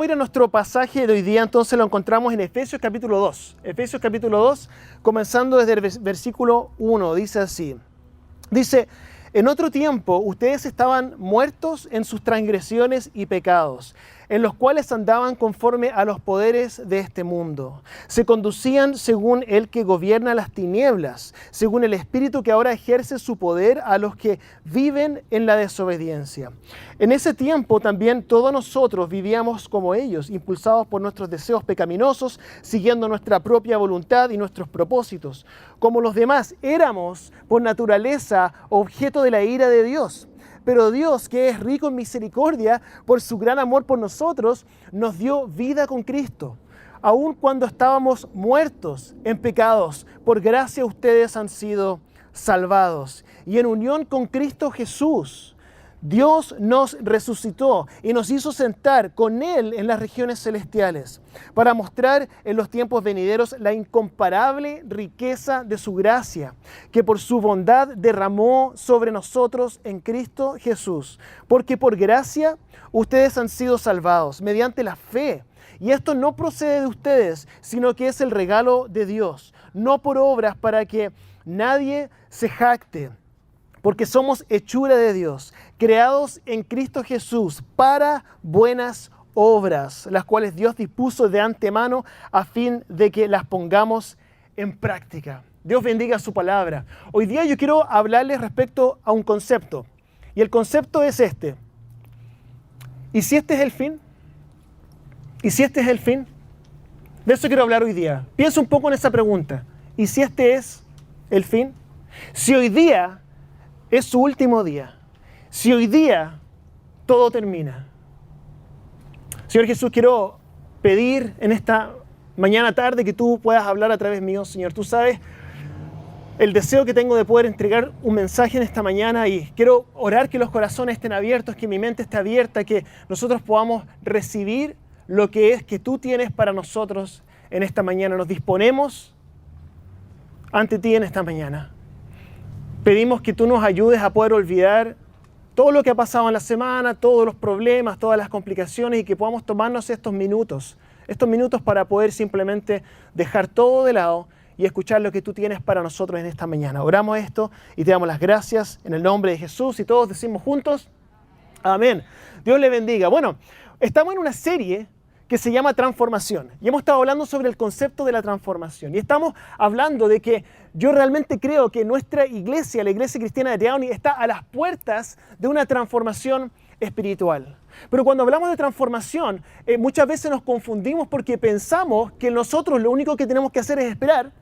vamos a ir a nuestro pasaje de hoy día, entonces lo encontramos en Efesios capítulo 2. Efesios capítulo 2, comenzando desde el versículo 1, dice así. Dice, en otro tiempo ustedes estaban muertos en sus transgresiones y pecados, en los cuales andaban conforme a los poderes de este mundo. Se conducían según el que gobierna las tinieblas, según el espíritu que ahora ejerce su poder a los que viven en la desobediencia. En ese tiempo también todos nosotros vivíamos como ellos, impulsados por nuestros deseos pecaminosos, siguiendo nuestra propia voluntad y nuestros propósitos. Como los demás, éramos por naturaleza objeto de la ira de Dios. Pero Dios, que es rico en misericordia, por su gran amor por nosotros, nos dio vida con Cristo. Aun cuando estábamos muertos en pecados, por gracia ustedes han sido salvados. Y en unión con Cristo Jesús, Dios nos resucitó y nos hizo sentar con Él en las regiones celestiales para mostrar en los tiempos venideros la incomparable riqueza de su gracia, que por su bondad derramó sobre nosotros en Cristo Jesús. Porque por gracia ustedes han sido salvados mediante la fe. Y esto no procede de ustedes, sino que es el regalo de Dios, no por obras para que nadie se jacte. Porque somos hechura de Dios, creados en Cristo Jesús para buenas obras, las cuales Dios dispuso de antemano a fin de que las pongamos en práctica. Dios bendiga su palabra. Hoy día yo quiero hablarles respecto a un concepto, y el concepto es este. ¿Y si este es el fin? ¿Y si este es el fin? De eso quiero hablar hoy día. Piensa un poco en esa pregunta. ¿Y si este es el fin? Si hoy día es su último día, si hoy día todo termina. Señor Jesús, quiero pedir en esta mañana tarde que tú puedas hablar a través mío, Señor. Tú sabes el deseo que tengo de poder entregar un mensaje en esta mañana y quiero orar que los corazones estén abiertos, que mi mente esté abierta, que nosotros podamos recibir lo que es que tú tienes para nosotros en esta mañana. Nos disponemos ante ti en esta mañana. Pedimos que tú nos ayudes a poder olvidar todo lo que ha pasado en la semana, todos los problemas, todas las complicaciones y que podamos tomarnos estos minutos para poder simplemente dejar todo de lado y escuchar lo que tú tienes para nosotros en esta mañana. Oramos esto y te damos las gracias en el nombre de Jesús y todos decimos juntos, amén. Dios le bendiga. Bueno, estamos en una serie que se llama Transformación. Y hemos estado hablando sobre el concepto de la transformación. Y estamos hablando de que yo realmente creo que nuestra iglesia, la Iglesia Cristiana de Downey, está a las puertas de una transformación espiritual. Pero cuando hablamos de transformación, muchas veces nos confundimos porque pensamos que nosotros lo único que tenemos que hacer es esperar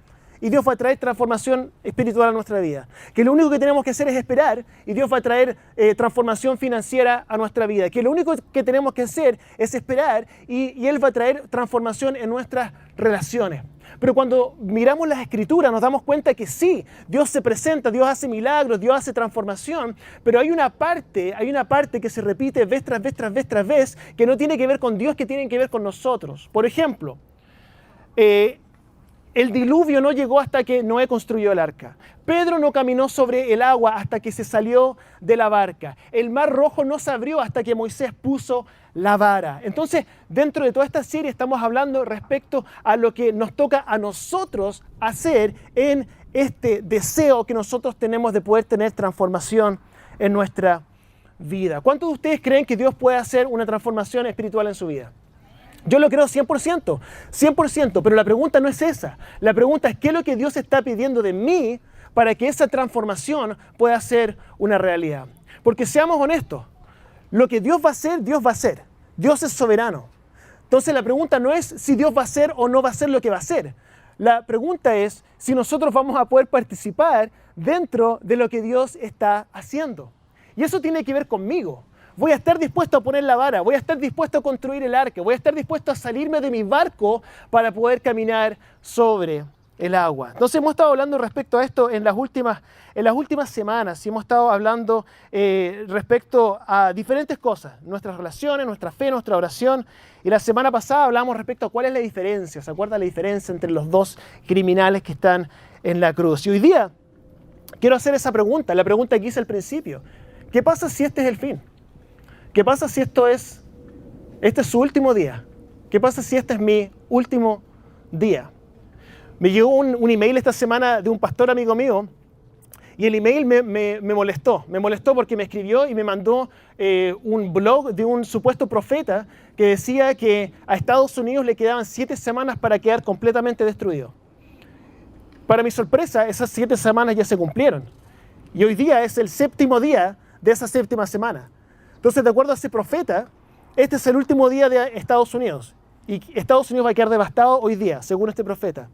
y Dios va a traer transformación espiritual a nuestra vida. Que lo único que tenemos que hacer es esperar y Dios va a traer transformación financiera a nuestra vida. Que lo único que tenemos que hacer es esperar y Él va a traer transformación en nuestras relaciones. Pero cuando miramos las Escrituras nos damos cuenta que sí, Dios se presenta, Dios hace milagros, Dios hace transformación, pero hay una parte que se repite vez tras vez tras vez tras vez que no tiene que ver con Dios, que tiene que ver con nosotros. Por ejemplo, el diluvio no llegó hasta que Noé construyó el arca. Pedro no caminó sobre el agua hasta que se salió de la barca. El mar rojo no se abrió hasta que Moisés puso la vara. Entonces, dentro de toda esta serie estamos hablando respecto a lo que nos toca a nosotros hacer en este deseo que nosotros tenemos de poder tener transformación en nuestra vida. ¿Cuántos de ustedes creen que Dios puede hacer una transformación espiritual en su vida? Yo lo creo 100%, 100%, pero la pregunta no es esa. La pregunta es ¿qué es lo que Dios está pidiendo de mí para que esa transformación pueda ser una realidad? Porque seamos honestos, lo que Dios va a hacer, Dios va a hacer. Dios es soberano. Entonces la pregunta no es si Dios va a hacer o no va a hacer lo que va a hacer. La pregunta es si nosotros vamos a poder participar dentro de lo que Dios está haciendo. Y eso tiene que ver conmigo. Voy a estar dispuesto a poner la vara, voy a estar dispuesto a construir el arca, voy a estar dispuesto a salirme de mi barco para poder caminar sobre el agua. Entonces hemos estado hablando respecto a esto en las últimas semanas y hemos estado hablando respecto a diferentes cosas, nuestras relaciones, nuestra fe, nuestra oración. Y la semana pasada hablamos respecto a cuál es la diferencia, ¿se acuerda la diferencia entre los dos criminales que están en la cruz? Y hoy día quiero hacer esa pregunta, la pregunta que hice al principio. ¿Qué pasa si este es el fin? ¿Qué pasa si este es su último día? ¿Qué pasa si este es mi último día? Me llegó un email esta semana de un pastor amigo mío y el email me molestó. Me molestó porque me escribió y me mandó un blog de un supuesto profeta que decía que a Estados Unidos le quedaban 7 semanas para quedar completamente destruido. Para mi sorpresa, esas 7 semanas ya se cumplieron. Y hoy día es el 7º día de esa 7ª semana. Entonces, de acuerdo a ese profeta, este es el último día de Estados Unidos. Y Estados Unidos va a quedar devastado hoy día, según este profeta.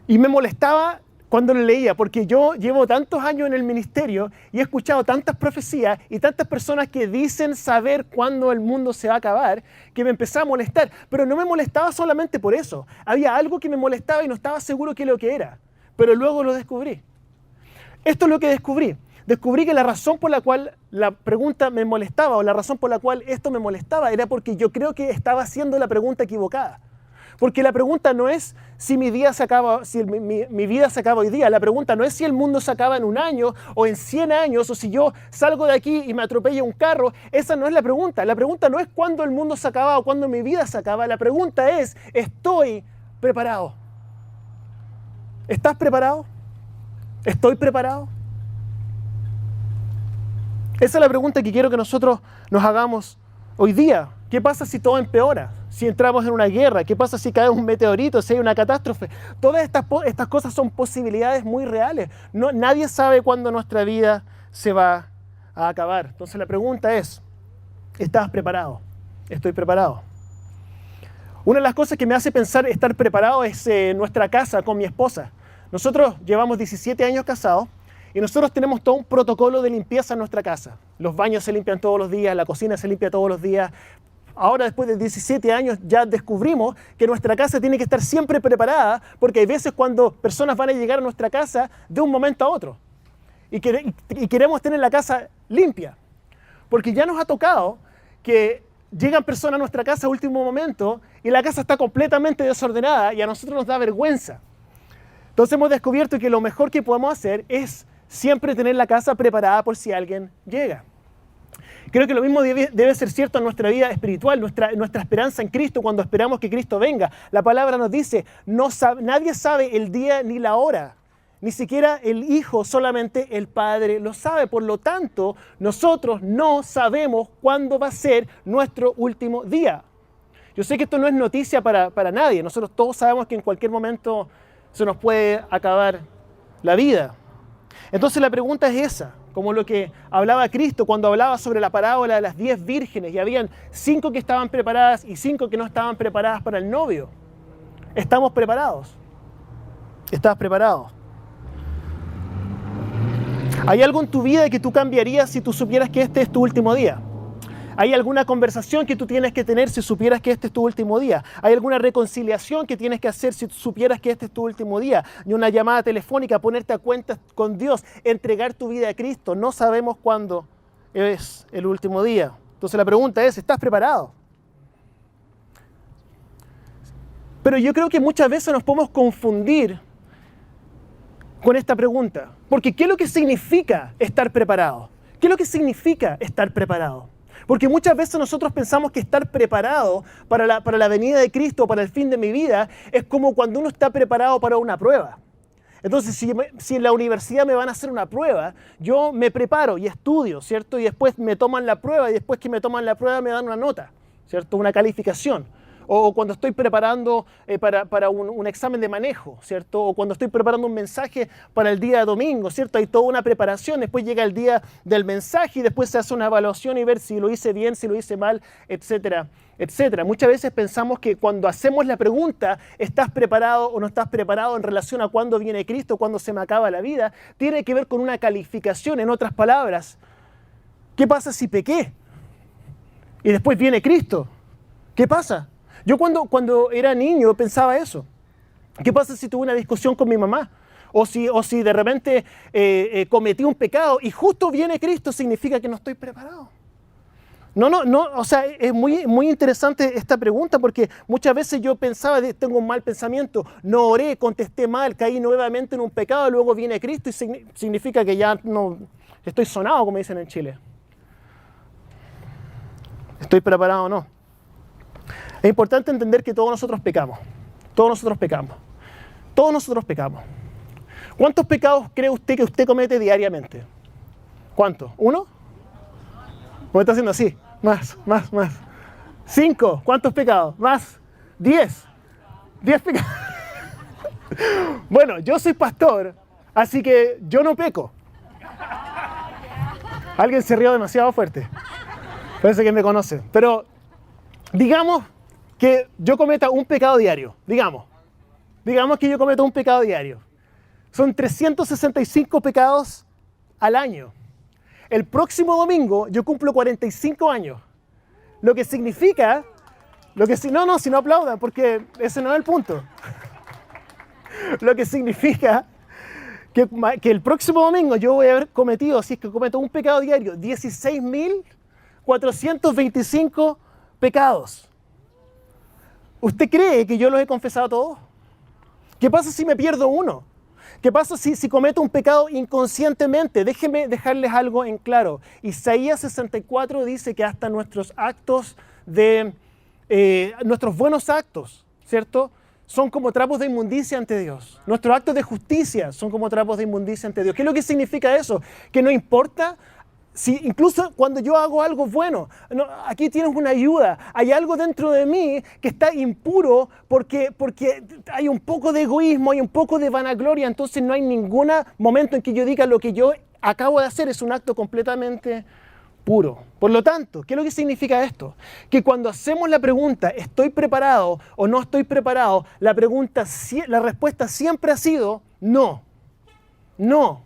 Y me molestaba cuando lo leía, porque yo llevo tantos años en el ministerio y he escuchado tantas profecías y tantas personas que dicen saber cuándo el mundo se va a acabar, que me empezaba a molestar. Pero no me molestaba solamente por eso. Había algo que me molestaba y no estaba seguro qué lo que era. Pero luego lo descubrí. Esto es lo que descubrí. Descubrí que la razón por la cual la pregunta me molestaba o la razón por la cual esto me molestaba era porque yo creo que estaba haciendo la pregunta equivocada. Porque la pregunta no es si mi vida se acaba, si mi vida se acaba hoy día. La pregunta no es si el mundo se acaba en 1 año o en 100 años o si yo salgo de aquí y me atropella un carro. Esa no es la pregunta. La pregunta no es cuándo el mundo se acaba o cuándo mi vida se acaba. La pregunta es, ¿estoy preparado? ¿Estás preparado? ¿Estoy preparado? Esa es la pregunta que quiero que nosotros nos hagamos hoy día. ¿Qué pasa si todo empeora? Si entramos en una guerra, ¿qué pasa si cae un meteorito, si hay una catástrofe? Todas estas cosas son posibilidades muy reales. Nadie sabe cuándo nuestra vida se va a acabar. Entonces la pregunta es, ¿estás preparado? ¿Estoy preparado? Una de las cosas que me hace pensar estar preparado es nuestra casa con mi esposa. Nosotros llevamos 17 años casados y nosotros tenemos todo un protocolo de limpieza en nuestra casa. Los baños se limpian todos los días, la cocina se limpia todos los días. Ahora, después de 17 años, ya descubrimos que nuestra casa tiene que estar siempre preparada porque hay veces cuando personas van a llegar a nuestra casa de un momento a otro y queremos tener la casa limpia. Porque ya nos ha tocado que llegan personas a nuestra casa a último momento y la casa está completamente desordenada y a nosotros nos da vergüenza. Entonces hemos descubierto que lo mejor que podemos hacer es siempre tener la casa preparada por si alguien llega. Creo que lo mismo debe ser cierto en nuestra vida espiritual, nuestra esperanza en Cristo cuando esperamos que Cristo venga. La palabra nos dice, nadie sabe el día ni la hora, ni siquiera el Hijo, solamente el Padre lo sabe. Por lo tanto, nosotros no sabemos cuándo va a ser nuestro último día. Yo sé que esto no es noticia para nadie. Nosotros todos sabemos que en cualquier momento se nos puede acabar la vida. Entonces la pregunta es esa, como lo que hablaba Cristo cuando hablaba sobre la parábola de las 10 vírgenes y habían 5 que estaban preparadas y 5 que no estaban preparadas para el novio. ¿Estamos preparados? ¿Estás preparado? ¿Hay algo en tu vida que tú cambiarías si tú supieras que este es tu último día? ¿Hay alguna conversación que tú tienes que tener si supieras que este es tu último día? ¿Hay alguna reconciliación que tienes que hacer si supieras que este es tu último día? Y una llamada telefónica, ponerte a cuentas con Dios, entregar tu vida a Cristo. No sabemos cuándo es el último día. Entonces la pregunta es, ¿estás preparado? Pero yo creo que muchas veces nos podemos confundir con esta pregunta. Porque ¿qué es lo que significa estar preparado? ¿Qué es lo que significa estar preparado? Porque muchas veces nosotros pensamos que estar preparado para la venida de Cristo, para el fin de mi vida, es como cuando uno está preparado para una prueba. Entonces, si en la universidad me van a hacer una prueba, yo me preparo y estudio, ¿cierto? Y después me toman la prueba y después que me toman la prueba me dan una nota, ¿cierto? Una calificación. O cuando estoy preparando para un examen de manejo, ¿cierto? O cuando estoy preparando un mensaje para el día de domingo, ¿cierto? Hay toda una preparación, después llega el día del mensaje y después se hace una evaluación y ver si lo hice bien, si lo hice mal, etcétera, etcétera. Muchas veces pensamos que cuando hacemos la pregunta, ¿estás preparado o no estás preparado en relación a cuándo viene Cristo, cuándo se me acaba la vida? Tiene que ver con una calificación, en otras palabras. ¿Qué pasa si pequé? Y después viene Cristo. ¿Qué pasa? Yo cuando era niño pensaba eso. ¿Qué pasa si tuve una discusión con mi mamá? O si de repente cometí un pecado y justo viene Cristo, significa que no estoy preparado. No, o sea, es muy interesante esta pregunta porque muchas veces yo pensaba, tengo un mal pensamiento, no oré, contesté mal, caí nuevamente en un pecado, luego viene Cristo y significa que ya no estoy sonado, como dicen en Chile. ¿Estoy preparado o no? Es importante entender que todos nosotros pecamos. Todos nosotros pecamos. Todos nosotros pecamos. ¿Cuántos pecados cree usted que usted comete diariamente? ¿Cuántos? ¿1? ¿Cómo está haciendo así? Más. 5. ¿Cuántos pecados? Más. 10. 10 pecados. Bueno, yo soy pastor, así que yo no peco. Alguien se rió demasiado fuerte. Parece que me conoce. Pero digamos que yo cometa un pecado diario. Digamos que yo cometo un pecado diario. Son 365 pecados al año. El próximo domingo yo cumplo 45 años. Lo que significa... si no aplaudan, porque ese no es el punto. Lo que significa que el próximo domingo yo voy a haber cometido, si es que cometo un pecado diario, 16.425 pecados. ¿Usted cree que yo los he confesado todos? ¿Qué pasa si me pierdo uno? ¿Qué pasa si cometo un pecado inconscientemente? Déjenme dejarles algo en claro. Isaías 64 dice que hasta nuestros actos nuestros buenos actos, ¿cierto?, son como trapos de inmundicia ante Dios. Nuestros actos de justicia son como trapos de inmundicia ante Dios. ¿Qué es lo que significa eso? Que no importa si incluso cuando yo hago algo bueno, aquí tienes una ayuda, hay algo dentro de mí que está impuro porque hay un poco de egoísmo, hay un poco de vanagloria, entonces no hay ningún momento en que yo diga lo que yo acabo de hacer es un acto completamente puro. Por lo tanto, ¿qué es lo que significa esto? Que cuando hacemos la pregunta, ¿estoy preparado o no estoy preparado? La respuesta siempre ha sido no. No.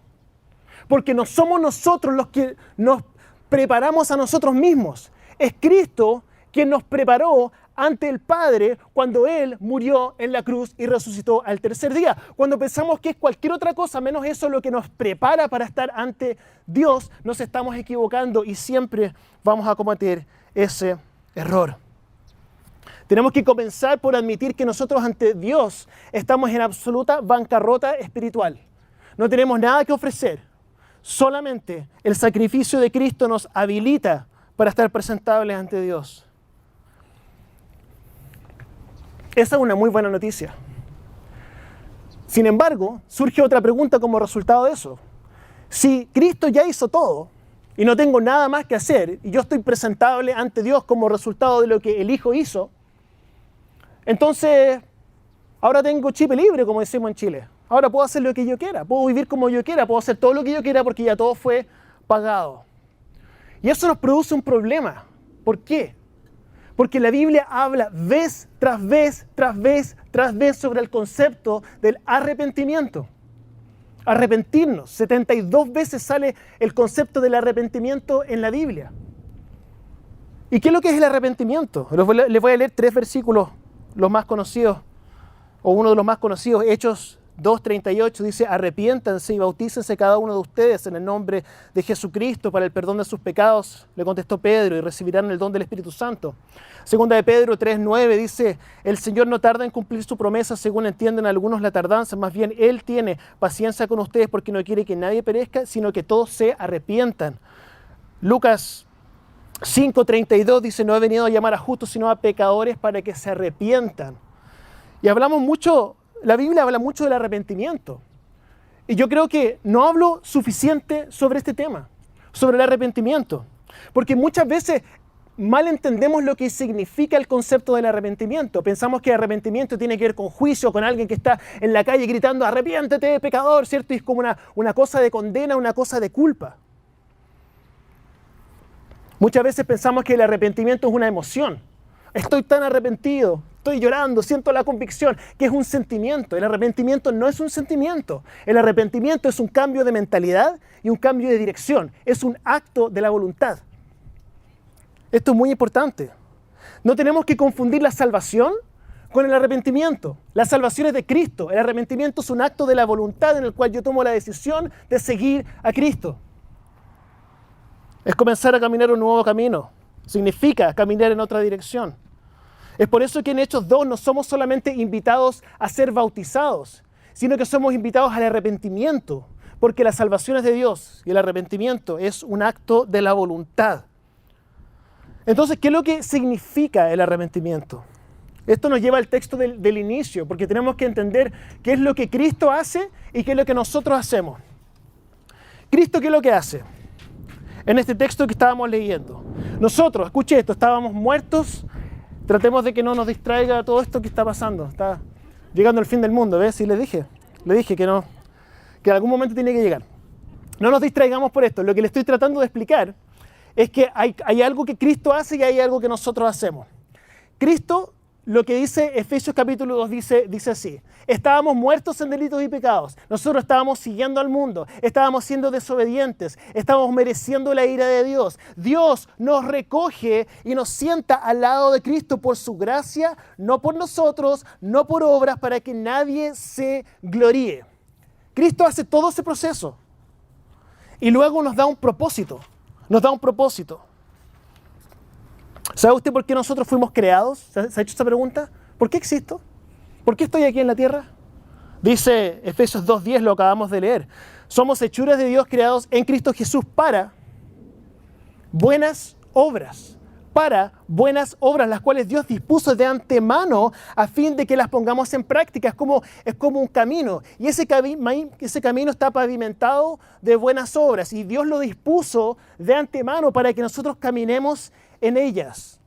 Porque no somos nosotros los que nos preparamos a nosotros mismos. Es Cristo quien nos preparó ante el Padre cuando Él murió en la cruz y resucitó al tercer día. Cuando pensamos que es cualquier otra cosa menos eso lo que nos prepara para estar ante Dios, nos estamos equivocando y siempre vamos a cometer ese error. Tenemos que comenzar por admitir que nosotros ante Dios estamos en absoluta bancarrota espiritual. No tenemos nada que ofrecer. Solamente el sacrificio de Cristo nos habilita para estar presentables ante Dios. Esa es una muy buena noticia. Sin embargo, surge otra pregunta como resultado de eso. Si Cristo ya hizo todo y no tengo nada más que hacer y yo estoy presentable ante Dios como resultado de lo que el Hijo hizo, entonces ahora tengo chip libre, como decimos en Chile. Ahora puedo hacer lo que yo quiera, puedo vivir como yo quiera, puedo hacer todo lo que yo quiera porque ya todo fue pagado. Y eso nos produce un problema. ¿Por qué? Porque la Biblia habla vez tras vez sobre el concepto del arrepentimiento. Arrepentirnos. 72 veces sale el concepto del arrepentimiento en la Biblia. ¿Y qué es lo que es el arrepentimiento? Les voy a leer 3 versículos, los más conocidos, o uno de los más conocidos, Hechos 2:38, dice: arrepiéntanse y bautícense cada uno de ustedes en el nombre de Jesucristo para el perdón de sus pecados, le contestó Pedro, y recibirán el don del Espíritu Santo. Segunda de Pedro 3:9 dice: el Señor no tarda en cumplir su promesa, según entienden algunos la tardanza, más bien Él tiene paciencia con ustedes porque no quiere que nadie perezca, sino que todos se arrepientan. Lucas 5:32 dice: no he venido a llamar a justos, sino a pecadores para que se arrepientan. Y hablamos mucho, la Biblia habla mucho del arrepentimiento. Y yo creo que no hablo suficiente sobre este tema, sobre el arrepentimiento. Porque muchas veces mal entendemos lo que significa el concepto del arrepentimiento. Pensamos que el arrepentimiento tiene que ver con juicio, con alguien que está en la calle gritando: arrepiéntete, pecador, ¿cierto? Y es como una cosa de condena, una cosa de culpa. Muchas veces pensamos que el arrepentimiento es una emoción. Estoy tan arrepentido, estoy llorando, siento la convicción, que es un sentimiento. El arrepentimiento no es un sentimiento. El arrepentimiento es un cambio de mentalidad y un cambio de dirección. Es un acto de la voluntad. Esto es muy importante. No tenemos que confundir la salvación con el arrepentimiento. La salvación es de Cristo. El arrepentimiento es un acto de la voluntad en el cual yo tomo la decisión de seguir a Cristo. Es comenzar a caminar un nuevo camino. Significa caminar en otra dirección. Es por eso que en Hechos 2 no somos solamente invitados a ser bautizados, sino que somos invitados al arrepentimiento, porque la salvación es de Dios y el arrepentimiento es un acto de la voluntad. Entonces, ¿qué es lo que significa el arrepentimiento? Esto nos lleva al texto del inicio, porque tenemos que entender qué es lo que Cristo hace y qué es lo que nosotros hacemos. Cristo, ¿qué es lo que hace? En este texto que estábamos leyendo. Nosotros, escuche esto, estábamos muertos. Tratemos de que no nos distraiga todo esto que está pasando. Está llegando el fin del mundo, ¿ves? Y le dije que no, que en algún momento tiene que llegar. No nos distraigamos por esto. Lo que le estoy tratando de explicar es que hay algo que Cristo hace y hay algo que nosotros hacemos. Cristo, lo que dice Efesios capítulo 2, dice así: estábamos muertos en delitos y pecados. Nosotros estábamos siguiendo al mundo, estábamos siendo desobedientes, estábamos mereciendo la ira de Dios. Dios nos recoge y nos sienta al lado de Cristo por su gracia, no por nosotros, no por obras, para que nadie se gloríe. Cristo hace todo ese proceso y luego nos da un propósito. Nos da un propósito. ¿Sabe usted por qué nosotros fuimos creados? ¿Se ha hecho esa pregunta? ¿Por qué existo? ¿Por qué estoy aquí en la tierra? Dice Efesios 2:10, lo acabamos de leer. Somos hechuras de Dios creados en Cristo Jesús para buenas obras. Para buenas obras, las cuales Dios dispuso de antemano a fin de que las pongamos en práctica. Es como un camino. Y ese camino está pavimentado de buenas obras. Y Dios lo dispuso de antemano para que nosotros caminemos en ellas.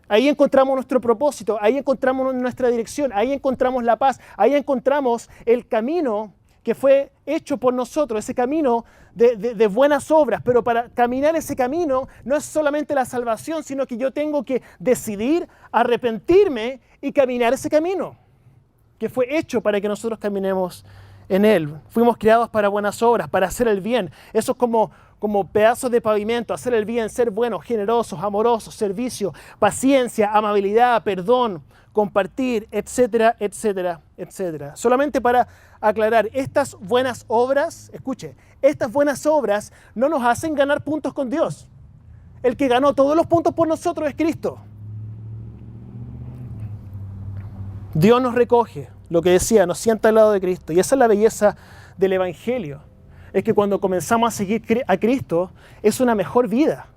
Ahí encontramos nuestro propósito, ahí encontramos nuestra dirección, ahí encontramos la paz, ahí encontramos el camino que fue hecho por nosotros, ese camino de buenas obras. Pero para caminar ese camino no es solamente la salvación, sino que yo tengo que decidir, arrepentirme y caminar ese camino que fue hecho para que nosotros caminemos en él. Fuimos creados para buenas obras, para hacer el bien. Eso es como pedazos de pavimento, hacer el bien, ser buenos, generosos, amorosos, servicio, paciencia, amabilidad, perdón, compartir, etcétera, etcétera, etcétera. Solamente para aclarar, estas buenas obras, escuche, estas buenas obras no nos hacen ganar puntos con Dios. El que ganó todos los puntos por nosotros es Cristo. Dios nos recoge, lo que decía, nos sienta al lado de Cristo. Y esa es la belleza del Evangelio. Es que cuando comenzamos a seguir a Cristo, es una mejor vida.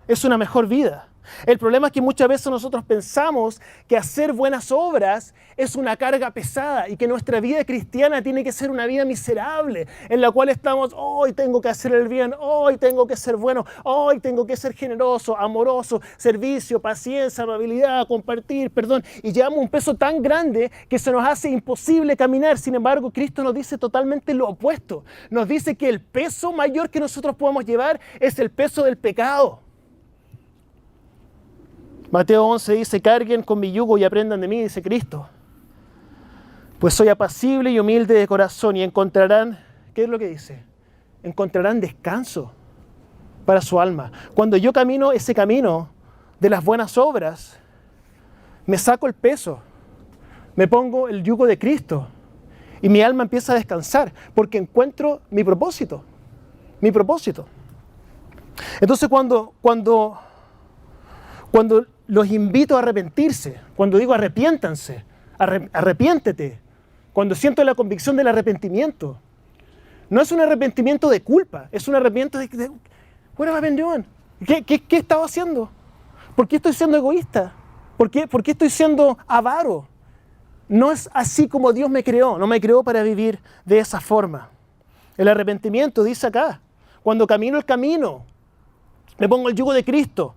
Es una mejor vida. El problema es que muchas veces nosotros pensamos que hacer buenas obras es una carga pesada y que nuestra vida cristiana tiene que ser una vida miserable, en la cual estamos, hoy tengo que hacer el bien, hoy tengo que ser bueno, hoy tengo que ser generoso, amoroso, servicio, paciencia, amabilidad, compartir, perdón. Y llevamos un peso tan grande que se nos hace imposible caminar. Sin embargo, Cristo nos dice totalmente lo opuesto. Nos dice que el peso mayor que nosotros podemos llevar es el peso del pecado. Mateo 11 dice: carguen con mi yugo y aprendan de mí, dice Cristo. Pues soy apacible y humilde de corazón y encontrarán, ¿qué es lo que dice? Encontrarán descanso para su alma. Cuando yo camino ese camino de las buenas obras, me saco el peso, me pongo el yugo de Cristo y mi alma empieza a descansar porque encuentro mi propósito. Mi propósito. Entonces cuando los invito a arrepentirse, cuando digo arrepiéntanse, arrepiéntete, cuando siento la convicción del arrepentimiento, no es un arrepentimiento de culpa, es un arrepentimiento de what have I been doing? ¿Qué he estado haciendo? ¿Por qué estoy siendo egoísta? ¿Por qué estoy siendo avaro? No es así como Dios me creó, no me creó para vivir de esa forma. El arrepentimiento dice acá, cuando camino el camino, me pongo el yugo de Cristo.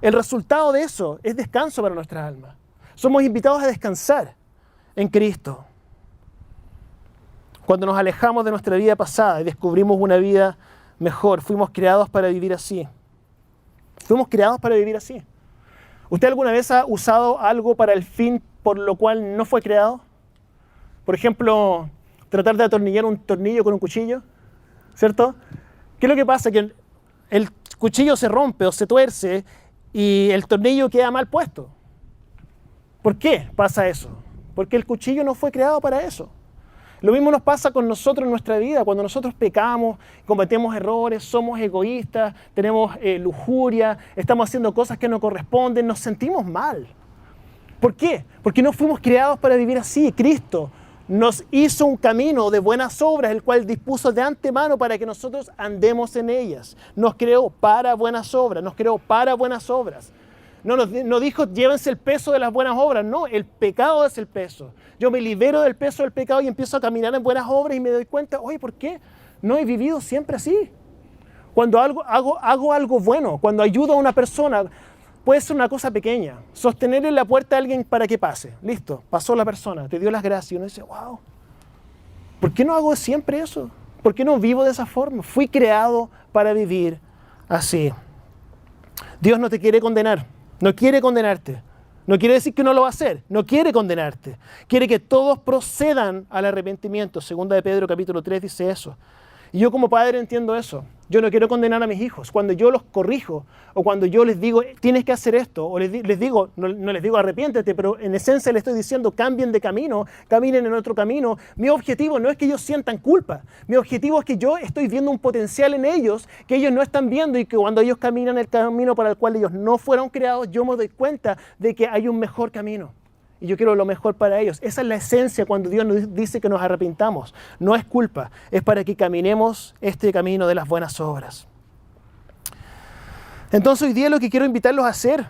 El resultado de eso es descanso para nuestras almas. Somos invitados a descansar en Cristo. Cuando nos alejamos de nuestra vida pasada y descubrimos una vida mejor, fuimos creados para vivir así. Fuimos creados para vivir así. ¿Usted alguna vez ha usado algo para el fin por lo cual no fue creado? Por ejemplo, tratar de atornillar un tornillo con un cuchillo, ¿cierto? ¿Qué es lo que pasa? Que el cuchillo se rompe o se tuerce y el tornillo queda mal puesto. ¿Por qué pasa eso? Porque el cuchillo no fue creado para eso. Lo mismo nos pasa con nosotros en nuestra vida. Cuando nosotros pecamos, cometemos errores, somos egoístas, tenemos lujuria, estamos haciendo cosas que no corresponden, nos sentimos mal. ¿Por qué? Porque no fuimos creados para vivir así. Cristo nos hizo un camino de buenas obras, el cual dispuso de antemano para que nosotros andemos en ellas. Nos creó para buenas obras, nos creó para buenas obras. No dijo llévense el peso de las buenas obras. No, el pecado es el peso. Yo me libero del peso del pecado y empiezo a caminar en buenas obras y me doy cuenta, oye, ¿por qué no he vivido siempre así? Cuando hago algo bueno, cuando ayudo a una persona, puede ser una cosa pequeña. Sostenerle la puerta a alguien para que pase. Listo, pasó la persona, te dio las gracias. Y uno dice, wow, ¿por qué no hago siempre eso? ¿Por qué no vivo de esa forma? Fui creado para vivir así. Dios no te quiere condenar, no quiere condenarte. No quiere decir que no lo va a hacer, no quiere condenarte. Quiere que todos procedan al arrepentimiento. Segunda de Pedro capítulo 3 dice eso. Y yo como padre entiendo eso. Yo no quiero condenar a mis hijos. Cuando yo los corrijo o cuando yo les digo tienes que hacer esto o les digo, no les digo arrepiéntete, pero en esencia les estoy diciendo cambien de camino, caminen en otro camino. Mi objetivo no es que ellos sientan culpa. Mi objetivo es que yo estoy viendo un potencial en ellos que ellos no están viendo y que cuando ellos caminan el camino para el cual ellos no fueron creados, yo me doy cuenta de que hay un mejor camino. Y yo quiero lo mejor para ellos. Esa es la esencia cuando Dios nos dice que nos arrepintamos. No es culpa, es para que caminemos este camino de las buenas obras. Entonces hoy día lo que quiero invitarlos a hacer,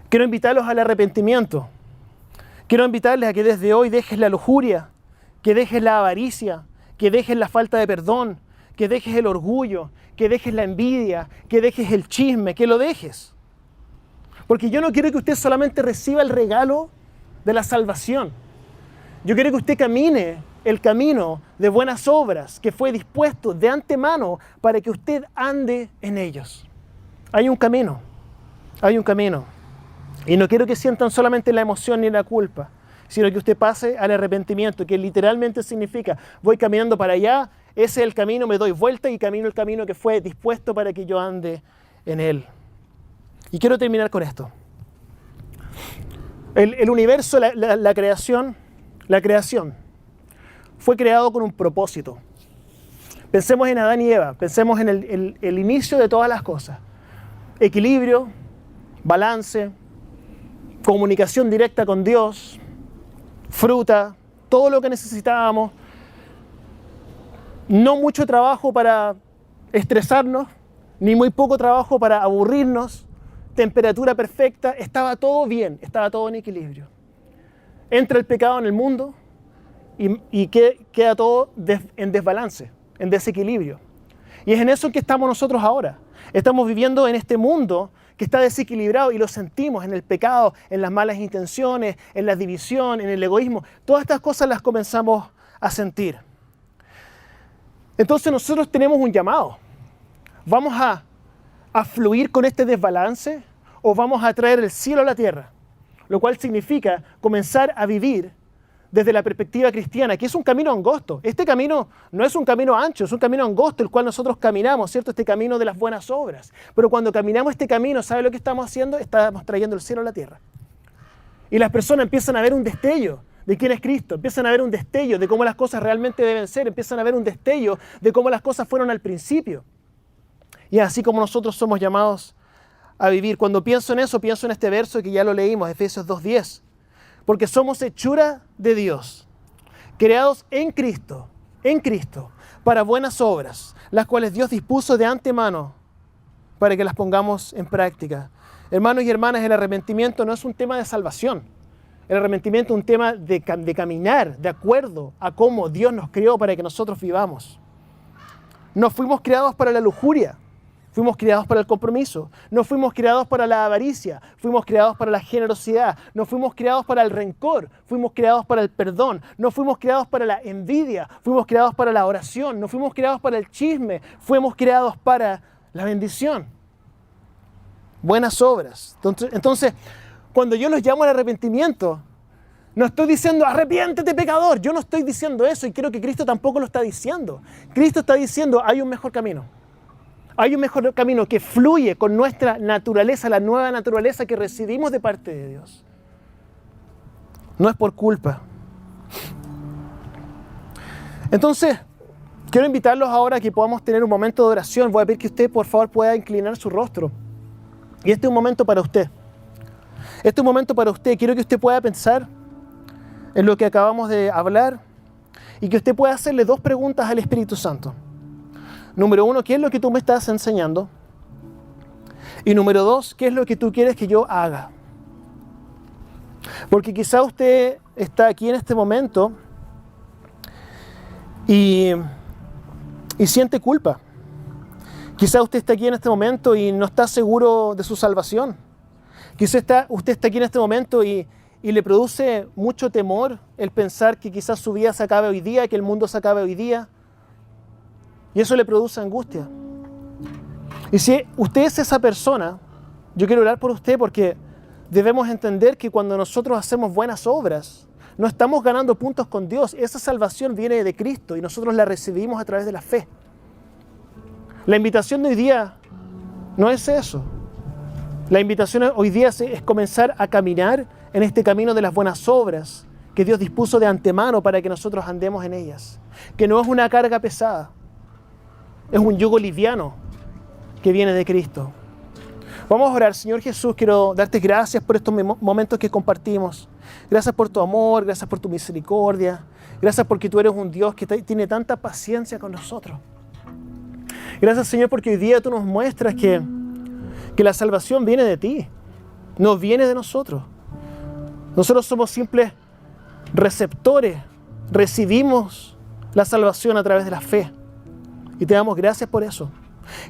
quiero invitarlos al arrepentimiento. Quiero invitarles a que desde hoy dejes la lujuria, que dejes la avaricia, que dejes la falta de perdón, que dejes el orgullo, que dejes la envidia, que dejes el chisme, que lo dejes. Porque yo no quiero que usted solamente reciba el regalo de la salvación. Yo quiero que usted camine el camino de buenas obras que fue dispuesto de antemano para que usted ande en ellos. Hay un camino, hay un camino. Y no quiero que sientan solamente la emoción ni la culpa, sino que usted pase al arrepentimiento, que literalmente significa voy caminando para allá, ese es el camino, me doy vuelta y camino el camino que fue dispuesto para que yo ande en él. Y quiero terminar con esto. El universo, la creación fue creado con un propósito. Pensemos en Adán y Eva, pensemos en el inicio de todas las cosas. Equilibrio, balance, comunicación directa con Dios, fruta, todo lo que necesitábamos. No mucho trabajo para estresarnos, ni muy poco trabajo para aburrirnos. Temperatura perfecta, estaba todo bien, estaba todo en equilibrio. Entra el pecado en el mundo y queda todo en desbalance, en desequilibrio. Y es en eso que estamos nosotros ahora. Estamos viviendo en este mundo que está desequilibrado y lo sentimos en el pecado, en las malas intenciones, en la división, en el egoísmo. Todas estas cosas las comenzamos a sentir. Entonces nosotros tenemos un llamado. Vamos a fluir con este desbalance o vamos a traer el cielo a la tierra, lo cual significa comenzar a vivir desde la perspectiva cristiana, que es un camino angosto. Este camino no es un camino ancho, es un camino angosto el cual nosotros caminamos, ¿cierto? Este camino de las buenas obras. Pero cuando caminamos este camino, ¿sabe lo que estamos haciendo? Estamos trayendo el cielo a la tierra. Y las personas empiezan a ver un destello de quién es Cristo, empiezan a ver un destello de cómo las cosas realmente deben ser, empiezan a ver un destello de cómo las cosas fueron al principio. Y así como nosotros somos llamados a vivir. Cuando pienso en eso, pienso en este verso que ya lo leímos, Efesios 2:10. Porque somos hechura de Dios, creados en Cristo, para buenas obras, las cuales Dios dispuso de antemano para que las pongamos en práctica. Hermanos y hermanas, el arrepentimiento no es un tema de salvación. El arrepentimiento es un tema de caminar de acuerdo a cómo Dios nos creó para que nosotros vivamos. No fuimos creados para la lujuria. Fuimos creados para el compromiso, no fuimos creados para la avaricia, fuimos creados para la generosidad, no fuimos creados para el rencor, fuimos creados para el perdón, no fuimos creados para la envidia, fuimos creados para la oración, no fuimos creados para el chisme, fuimos creados para la bendición. Buenas obras. Entonces, cuando yo los llamo al arrepentimiento, no estoy diciendo arrepiéntete pecador, yo no estoy diciendo eso y creo que Cristo tampoco lo está diciendo. Cristo está diciendo hay un mejor camino. Hay un mejor camino que fluye con nuestra naturaleza, la nueva naturaleza que recibimos de parte de Dios. No es por culpa. Entonces, quiero invitarlos ahora a que podamos tener un momento de oración. Voy a pedir que usted, por favor, pueda inclinar su rostro. Y este es un momento para usted. Este es un momento para usted. Quiero que usted pueda pensar en lo que acabamos de hablar y que usted pueda hacerle 2 preguntas al Espíritu Santo. Número 1, ¿qué es lo que tú me estás enseñando? Y número 2, ¿qué es lo que tú quieres que yo haga? Porque quizá usted está aquí en este momento y siente culpa. Quizá usted está aquí en este momento y no está seguro de su salvación. Quizá usted está aquí en este momento y le produce mucho temor el pensar que quizás su vida se acabe hoy día, que el mundo se acabe hoy día. Y eso le produce angustia. Y si usted es esa persona, yo quiero orar por usted porque debemos entender que cuando nosotros hacemos buenas obras, no estamos ganando puntos con Dios. Esa salvación viene de Cristo y nosotros la recibimos a través de la fe. La invitación de hoy día no es eso. La invitación hoy día es comenzar a caminar en este camino de las buenas obras que Dios dispuso de antemano para que nosotros andemos en ellas. Que no es una carga pesada, es un yugo liviano que viene de Cristo. Vamos a orar. Señor Jesús, quiero darte gracias por estos momentos que compartimos. Gracias por tu amor, gracias por tu misericordia. Gracias porque tú eres un Dios que tiene tanta paciencia con nosotros. Gracias, Señor, porque hoy día tú nos muestras que la salvación viene de ti, no viene de nosotros. Nosotros somos simples receptores, recibimos la salvación a través de la fe. Y te damos gracias por eso.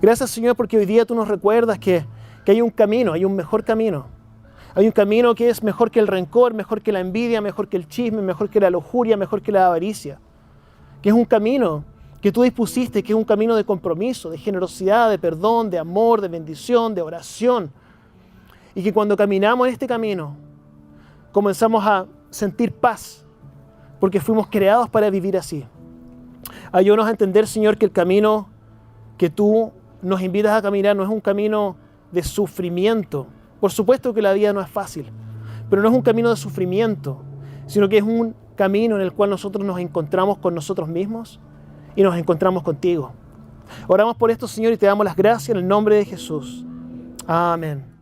Gracias, Señor, porque hoy día tú nos recuerdas que hay un camino, hay un mejor camino. Hay un camino que es mejor que el rencor, mejor que la envidia, mejor que el chisme, mejor que la lujuria, mejor que la avaricia. Que es un camino que tú dispusiste, que es un camino de compromiso, de generosidad, de perdón, de amor, de bendición, de oración. Y que cuando caminamos en este camino, comenzamos a sentir paz, porque fuimos creados para vivir así. Ayúdanos a entender, Señor, que el camino que tú nos invitas a caminar no es un camino de sufrimiento. Por supuesto que la vida no es fácil, pero no es un camino de sufrimiento, sino que es un camino en el cual nosotros nos encontramos con nosotros mismos y nos encontramos contigo. Oramos por esto, Señor, y te damos las gracias en el nombre de Jesús. Amén.